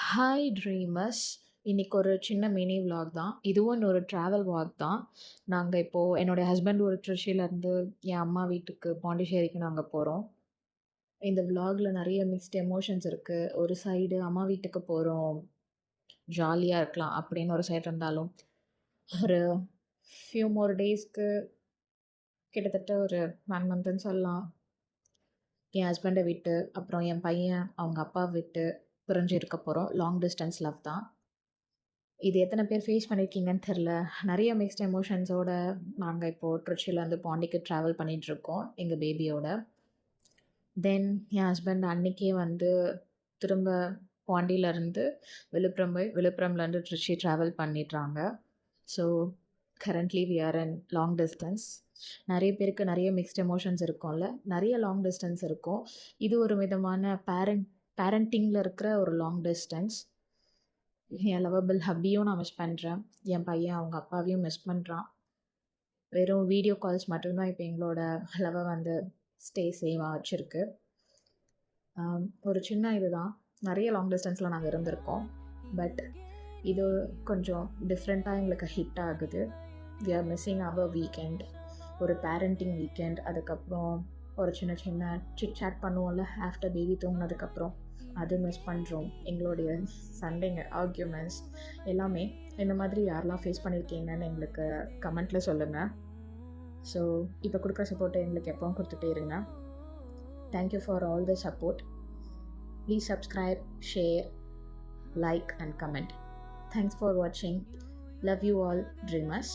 Hi dreamers. இன்னைக்கு ஒரு சின்ன மினி vlog தான். இதுவும் ஒரு ட்ராவல் vlog தான். நாங்கள் இப்போது என்னுடைய ஹஸ்பண்ட் ஒரு திருச்சியிலேருந்து என் அம்மா வீட்டுக்கு பாண்டிச்சேரிக்கு நாங்கள் போகிறோம். இந்த vlogல நிறைய மிக்ஸ்ட் எமோஷன்ஸ் இருக்குது. ஒரு சைடு அம்மா வீட்டுக்கு போகிறோம், ஜாலியாக இருக்கலாம் அப்படின்னு ஒரு சைடு இருந்தாலும், ஒரு ஃபியூ மோர் டேஸ்க்கு கிட்டத்தட்ட ஒரு 1 மந்த்துன்னு சொல்லலாம். என் ஹஸ்பண்டை விட்டு, அப்புறம் என் பையன் அவங்க அப்பா விட்டு பிரிஞ்சு இருக்க போகிறோம். லாங் டிஸ்டன்ஸ் லவ் தான். இது எத்தனை பேர் ஃபேஸ் பண்ணியிருக்கீங்கன்னு தெரில. நிறைய மிக்ஸ்ட் எமோஷன்ஸோட நாங்கள் இப்போது திருச்சியிலேருந்து பாண்டிக்கு ட்ராவல் பண்ணிகிட்ருக்கோம் எங்கள் பேபியோட. தென் என் ஹஸ்பண்ட் அன்றைக்கே திரும்ப பாண்டியிலேருந்து விழுப்புரம்லேருந்து திருச்சி ட்ராவல் பண்ணிடுறாங்க. So currently we are in long distance. நிறைய பேருக்கு நிறைய மிக்ஸ்ட் எமோஷன்ஸ் இருக்கும்ல, நிறைய லாங் டிஸ்டன்ஸ் இருக்கும். இது ஒரு விதமான பேரண்டிங்கில் இருக்கிற ஒரு லாங் டிஸ்டன்ஸ். என் லவபிள் ஹப்பியும் நான் மிஸ் பண்ணுறேன். என் பையன் அவங்க அப்பாவையும் மிஸ் பண்ணுறான். வெறும் வீடியோ கால்ஸ் மட்டும்தான் இப்போ எங்களோட லவ்வை ஸ்டே சேவாக வச்சுருக்கு. ஒரு சின்ன இதுதான். நிறைய லாங் டிஸ்டன்ஸில் நாங்கள் இருந்திருக்கோம். பட் இது கொஞ்சம் டிஃப்ரெண்ட்டாக எங்களுக்கு ஹிட் ஆகுது. We are missing our weekend, ஒரு பேரண்டிங் வீக்கெண்ட். அதுக்கப்புறம் ஒரு சின்ன சின்ன சிட் சாட் பண்ணுவோம்ல ஆஃப்டர் பேபி தூங்கினதுக்கப்புறம், அது மிஸ் பண்ணுறோம். எங்களுடைய சண்டைங்க, ஆர்கியூமெண்ட்ஸ் எல்லாமே. இந்த மாதிரி யாரெல்லாம் ஃபேஸ் பண்ணியிருக்கீங்கன்னு எங்களுக்கு கமெண்ட்டில் சொல்லுங்கள். ஸோ இப்போ கொடுக்குற சப்போர்ட்டை எங்களுக்கு எப்போவும் கொடுத்துட்டே இருங்க. Thank you for all the support. Please subscribe, share, like and comment. Thanks for watching. Love you all, dreamers.